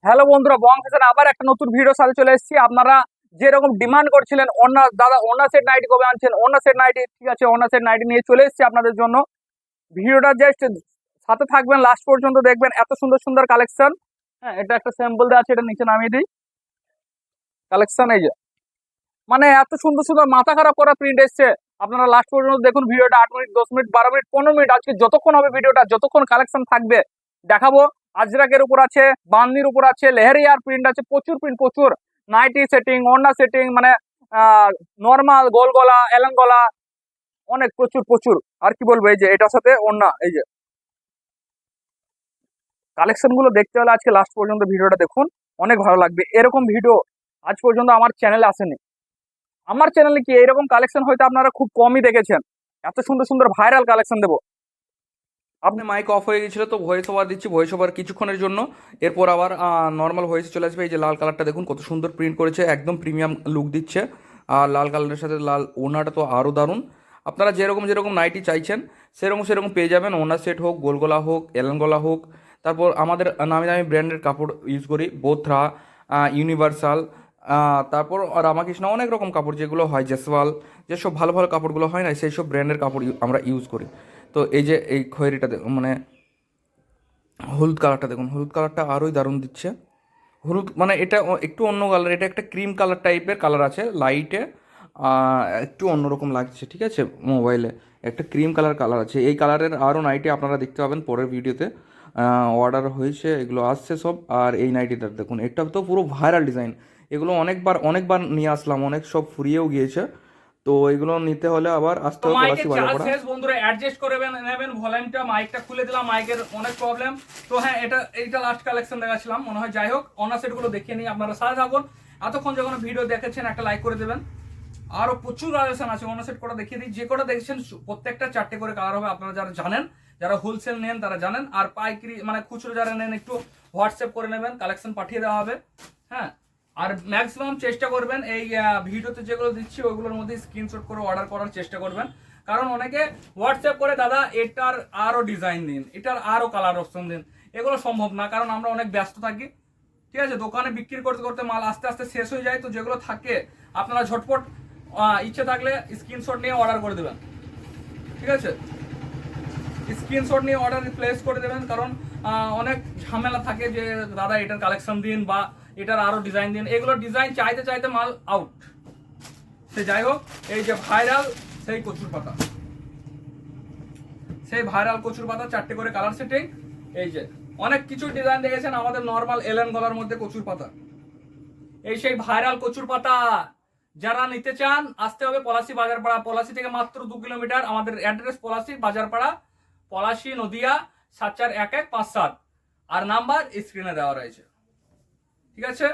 Hello বন্ধুরা, বং fashion আবার একটা নতুন ভিডিওর সাথে চলে এসেছি। আপনারা যেরকম ডিমান্ড করছিলেন ওন্না দাদা ওন্না সেট নাইটি কবে আনছেন, ওন্না সেট নাইটি ঠিক আছে, ওন্না সেট নাইটি নিয়ে চলে এসেছি আপনাদের জন্য। ভিডিওটা জাস্ট সাথে থাকবেন, লাস্ট পর্যন্ত দেখবেন। এত সুন্দর সুন্দর কালেকশন। হ্যাঁ, এটা একটা স্যাম্পল দেওয়া আছে, এটা নিচে নামিয়ে দিই। কালেকশন এই যে, মানে এত সুন্দর সুন্দর মাথা খারাপ করা প্রিন্ট এসছে। আপনারা লাস্ট পর্যন্ত দেখুন ভিডিওটা। 8 মিনিট, 10 মিনিট, 12 মিনিট, 15 মিনিট, আজকে যতক্ষণ হবে ভিডিওটা, যতক্ষণ কালেকশন থাকবে দেখাবো। আজরাকের উপর আছে, বান্দির উপর আছে, লেহেরিয়ার প্রিন্ট আছে, প্রচুর প্রিন্ট, প্রচুর নাইটি সেটিং, ওড়না সেটিং, মানে নর্মাল গোল গলা, এলেন গলা, অনেক প্রচুর প্রচুর। আর কি বলবো, এই যে এটার সাথে ওড়না, এই যে কালেকশন গুলো দেখতে হলে আজকে লাস্ট পর্যন্ত ভিডিওটা দেখুন, অনেক ভালো লাগবে। এরকম ভিডিও আজ পর্যন্ত আমার চ্যানেলে আসেনি। আমার চ্যানেলে কি এরকম কালেকশন হয়তো আপনারা খুব কমই দেখেছেন। এত সুন্দর সুন্দর ভাইরাল কালেকশন দেবো। আপনি মাইক অফ হয়ে গেছিলো তো ভয়েস ওভার দিচ্ছি, ভয়েস ওভার কিছুক্ষণের জন্য, এরপর আবার নর্মাল ভয়েসে চলে আসবে। এই যে লাল কালারটা দেখুন কত সুন্দর প্রিন্ট করেছে, একদম প্রিমিয়াম লুক দিচ্ছে। আর লাল কালারের সাথে লাল ওড়নাটা তো আরও দারুণ। আপনারা যেরকম যেরকম নাইটি চাইছেন সেরকম সেরকম পেয়ে যাবেন। ওড়না সেট হোক, গোল গলা হোক, এলেন গলা হোক। তারপর আমাদের নামি দামি ব্র্যান্ডের কাপড় ইউজ করি, বোথরা, ইউনিভার্সাল, তারপর রামাকৃষ্ণ, অনেক রকম কাপড় যেগুলো হয়, জেসওয়াল, যেসব ভালো ভালো কাপড়গুলো হয় না, সেই সব ব্র্যান্ডের কাপড় আমরা ইউজ করি। তো এই যে এই খয়েরিটা মানে হলুদ কালারটা দেখুন, হলুদ কালারটা আরোই দারুণ দিচ্ছে। হলুদ মানে এটা একটু অন্য কালার, এটা একটা ক্রিম কালার টাইপের কালার আছে লাইটে, একটু অন্যরকম লাগছে, ঠিক আছে। মোবাইলে একটা ক্রিম কালার আছে। এই কালারের আরও নাইটি আপনারা দেখতে পাবেন পরের ভিডিওতে। অর্ডার হয়েছে, এগুলো আসছে সব। আর এই নাইটিটা দেখুন, এটা তো পুরো ভাইরাল ডিজাইন। এগুলো অনেকবার অনেকবার নিয়ে আসলাম, অনেক সব ফুরিয়েও গিয়েছে। তো এগুলো নিতে হলে আবার আসতে তো হবে পলাশি মাইকের বাজার চার্জ পড়া। শেষ বন্ধুরা, অ্যাডজাস্ট করে নেবেন ভলিউমটা। মাইকটা খুলে দিলাম, মাইকের অনেক প্রবলেম। তো হ্যাঁ, এইটা লাস্ট কালেকশন দেখাচ্ছিলাম মনে হয়। যাই হোক, অনার সেটগুলো দেখিয়ে নিই, আপনারা সাথে থাকুন। এতক্ষণ যখন ভিডিও দেখেছেন একটা লাইক করে দেবেন। আরো প্রচুর কালেকশন আছে, অনার সেট কটা দেখিয়ে দিই। যে কটা দেখছেন প্রত্যেকটা 4টে করে কালার হবে। আপনারা যারা জানেন, যারা হোলসেল নেন তারা জানেন। আর পাইকারি মানে খুচরো যারা নেন, একটু হোয়াটসঅ্যাপ করে নেবেন, কালেকশন পাঠিয়ে দেওয়া হবে। হ্যাঁ, আর ম্যাক্সিমাম চেষ্টা করবেন এই ভিডিওতে যেগুলো দিচ্ছি ওইগুলোর মধ্যে স্ক্রিনশট করে অর্ডার করার চেষ্টা করবেন। কারণ অনেকে হোয়াটসঅ্যাপ করে দাদা এটার আরও ডিজাইন দিন, এটার আরও কালার অপশন দিন, এগুলো সম্ভব না, কারণ আমরা অনেক ব্যস্ত থাকি। ঠিক আছে, দোকানে বিক্রি করতে করতে মাল আস্তে আস্তে শেষ হয়ে যায়। তো যেগুলো থাকে আপনারা ঝটপট ইচ্ছে থাকলে স্ক্রিনশট নিয়ে অর্ডার করে দেবেন। ঠিক আছে, স্ক্রিনশট নিয়ে অর্ডার প্লেস করে দেবেন। কারণ অনেক ঝামেলা থাকে যে দাদা এটার কালেকশন দিন বা এটার আরো ডিজাইন দিন, এগুলো ডিজাইন চাইতে চাইতে মাল আউট। সে যাই হোক, এই যে ভাইরাল সেই কচুর পাতা, সেই ভাইরাল কচুর পাতা 4টে করে কালার সেটিং। এই যে অনেক কিছু ডিজাইন দেখেছেন আমাদের নর্মাল এলেন গলার মধ্যে কচুর পাতা, এই সেই ভাইরাল কচুর পাতা। যারা নিতে চান আসতে হবে পলাশী বাজারপাড়া। পলাশী থেকে মাত্র 2 কিলোমিটার। আমাদের অ্যাড্রেস পলাশী বাজারপাড়া, পলাশী, নদিয়া 741157। আর নাম্বার স্ক্রিনে দেওয়া রয়েছে। ঠিক আছে,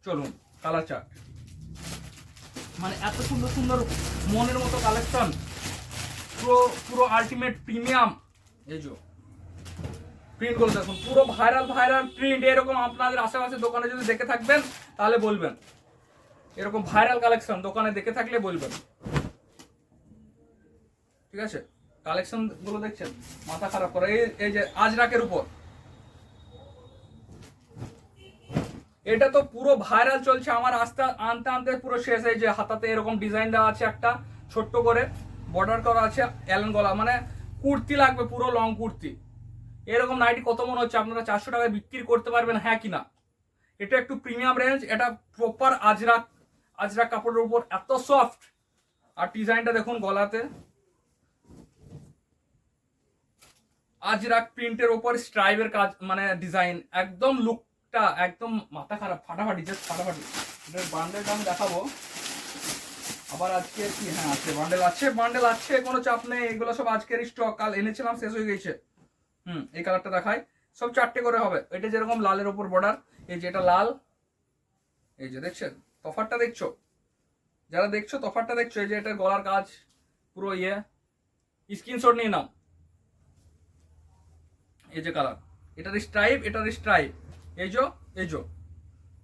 চলুন কালার চার্ট। মানে এত সুন্দর সুন্দর মনের মতো কালেকশন, পুরো পুরো আলটিমেট প্রিমিয়াম। এই যে প্রিন্টগুলো দেখুন, পুরো ভাইরাল ভাইরাল প্রিন্ট। এরকম আপনাদের আশেপাশে দোকানে যদি দেখে থাকবেন তাহলে বলবেন। এরকম ভাইরাল কালেকশন দোকানে দেখে থাকলে বলবেন। ঠিক আছে, কালেকশন গুলো দেখছেন মাথা খারাপ করে। এই যে আজরাকের উপর, এটা তো পুরো ভাইরাল চলছে আমার। আনতে আনতে পুরো শেষ। এই যে হাতাতে এরকম ডিজাইন দেওয়া আছে, একটা ছোট্ট করে বর্ডার করা আছে, এলেন গলা, মানে কুর্তি লাগবে, পুরো লং কুর্তি। এরকম নাইটি কত মনে হচ্ছে আপনারা 400 টাকায় বিক্রি করতে পারবেন, হ্যাঁ কিনা? এটা একটু প্রিমিয়াম রেঞ্জ, এটা প্রপার আজরাক। আজরাক কাপড়ের উপর এত সফট। আর ডিজাইনটা দেখুন গলাতে আজরাক প্রিন্টের উপর স্ট্রাইপের কাজ, মানে ডিজাইন, একদম লুকটা একদম মাথা খারাপ, ফাটাফাটি, জাস্ট ফাটাফাটি। এটার বান্ডেলটা আমি দেখাবো আবার আজকে কি। হ্যাঁ আছে, বান্ডেল আছে, কোনো চাপ নেই। এগুলো সব আজকের স্টক, কাল এনেছিলাম শেষ হয়ে গেছে। এই কালারটা দেখাই, সব 4টে করে হবে। এটা যেরকম লালের উপর বর্ডার, এই যে এটা লাল, এই যে দেখছেন তফাতটা দেখছো, যারা দেখছো তফাতটা দেখছো। এই যে এটার গলার কাজ পুরো স্ক্রিনশট নিয়ে নাও। এই যে কালার, এটার স্ট্রাইপ, এই যে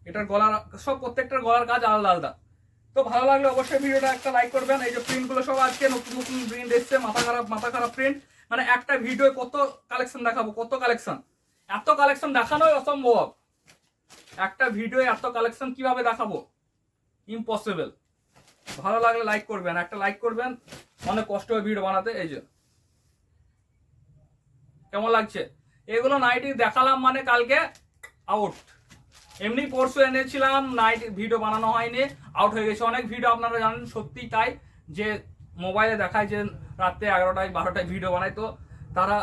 এটার গলার সব, প্রত্যেকটার গলার কাজ আলাদা আলাদা। তো ভালো লাগলে অবশ্যই ভিডিওটা একটা লাইক করবেন। এই যে প্রিন্টগুলো সব আজকে নতুন নতুন প্রিন্ট এসছে, মাথা খারাপ প্রিন্ট। মানে একটা ভিডিও কত কালেকশন দেখাবো, কত কালেকশন, এত কালেকশন দেখানোই অসম্ভব। একটা ভিডিও এত কালেকশন কিভাবে দেখাবো, ইম্পসিবল। ভালো লাগলে লাইক করবেন, একটা লাইক করবেন, অনেক কষ্ট হয় ভিডিও বানাতে। এই যে কেমন লাগছে, এগুলো নাইটি দেখালাম মানে কালকে আউট। এমনি পরশু এনেছিলাম, নাইট ভিডিও বানানো হয়নি, আউট হয়ে গেছে। অনেক ভিডিও আপনারা জানেন সত্যি তাই, যে মোবাইলে দেখায় যে রাত্রে 11টায় 12টায় ভিডিও বানায়, তো তারা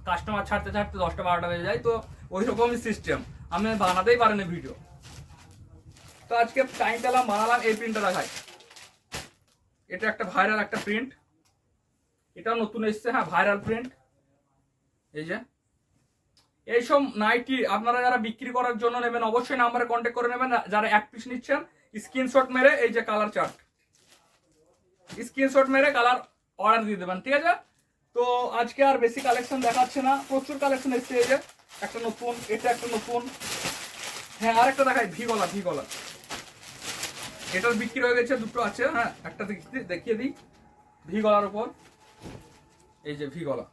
কাস্টমার ছাড়তে ছাড়তে 10টা 12টা বেজে যায়, তো ওই রকমই সিস্টেম, আমি বানাতেই পারিনি ভিডিও। তো আজকে টাইম পেলাম, বানালাম। এই প্রিন্টটা দেখায়, এটা একটা ভাইরাল একটা প্রিন্ট, এটাও নতুন এসছে, হ্যাঁ ভাইরাল প্রিন্ট। এই যে এইসব নাইটি আপনারা যারা বিক্রি করার জন্য নেবেন অবশ্যই নাম্বারে কন্ট্যাক্ট করে নেবেন। যারা এক পিস নিচ্ছেন স্ক্রিনশট মেরে এই যে কালার চার্ট, স্ক্রিনশট মেরে কালার অর্ডার দিয়ে দেবেন, ঠিক আছে। তো আজকে আর বেশি কালেকশন দেখাচ্ছে না, প্রচুর কালেকশন এসছে। এই যে একটা নতুন, এটা একটা নতুন, হ্যাঁ আরেকটা দেখাই, ভি গলা। এটার বিক্রি হয়ে গেছে, দুটো আছে, হ্যাঁ একটা দেখিয়ে দিই। ভি গলার উপর এই যে ভি গলা,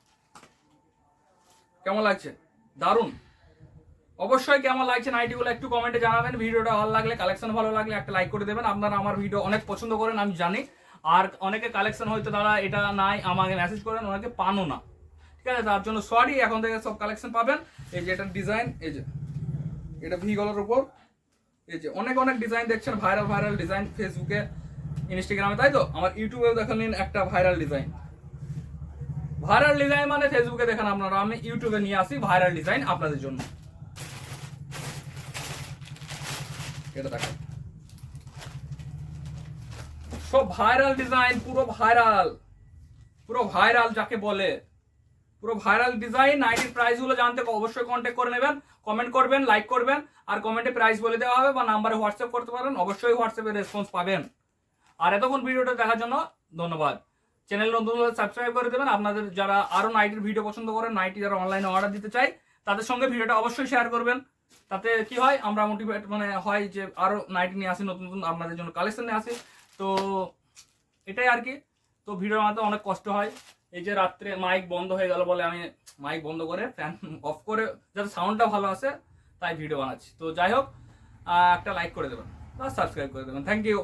কেমন লাগছে, দারুণ। অবশ্যই কেমন লাগছে নাইটিগুলো একটু কমেন্টে জানাবেন। ভিডিওটা ভালো লাগলে, কালেকশন ভালো লাগলে একটা লাইক করে দেবেন। আপনারা আমার ভিডিও অনেক পছন্দ করেন আমি জানি, আর অনেকে কালেকশন হয়তো তারা এটা নাই আমাকে মেসেজ করেন, অনেকে পানও না, ঠিক আছে, তার জন্য সরি। এখন থেকে সব কালেকশন পাবেন। এই যে এটার ডিজাইন, এই যে এটা ভি গলার উপর, এই যে অনেক ডিজাইন দেখছেন, ভাইরাল ডিজাইন ফেসবুকে ইনস্টাগ্রামে, তাই তো আমার ইউটিউবেও দেখে নিন একটা ভাইরাল ডিজাইন মানে ফেসবুকে দেখেন আপনারা, আমি ইউটিউবে নিয়ে আসি ভাইরাল ডিজাইন আপনাদের জন্য। এটা দেখেন সব ভাইরাল ডিজাইন, পুরো ভাইরাল যাকে বলে, পুরো ভাইরাল ডিজাইন। নাইটির প্রাইস গুলো জানতে অবশ্যই কন্ট্যাক্ট করে নেবেন, কমেন্ট করবেন, লাইক করবেন, আর কমেন্টে প্রাইস বলে দেওয়া হবে বা নাম্বারে হোয়াটসঅ্যাপ করতে পারেন, অবশ্যই হোয়াটসঅ্যাপে রেসপন্স পাবেন। আর এতক্ষণ ভিডিওটা দেখার জন্য ধন্যবাদ। চ্যানেল নতুন হলে সাবস্ক্রাইব করে দেবেন। আপনাদের যারা আরো নাইটির ভিডিও পছন্দ করেন, নাইটি যারা অনলাইনে অর্ডার দিতে চাই, তাদের সঙ্গে ভিডিওটা অবশ্যই শেয়ার করবেন। তাতে কি হয়, আমরা মোটিভেট মানে হয় যে আরো নাইটি নিয়ে আসি, নতুন আপনাদের জন্য কালেকশন নিয়ে আসি। তো এটাই আর কি। তো ভিডিও বানাতে অনেক কষ্ট হয়। এই যে রাত্রে মাইক বন্ধ হয়ে গেল বলে আমি মাইক বন্ধ করে ফ্যান অফ করে যাতে সাউন্ডটা ভালো আসে তাই ভিডিও বানাচ্ছি। তো যাই হোক, একটা লাইক করে দেবেন বা সাবস্ক্রাইব করে দেবেন। Thank you.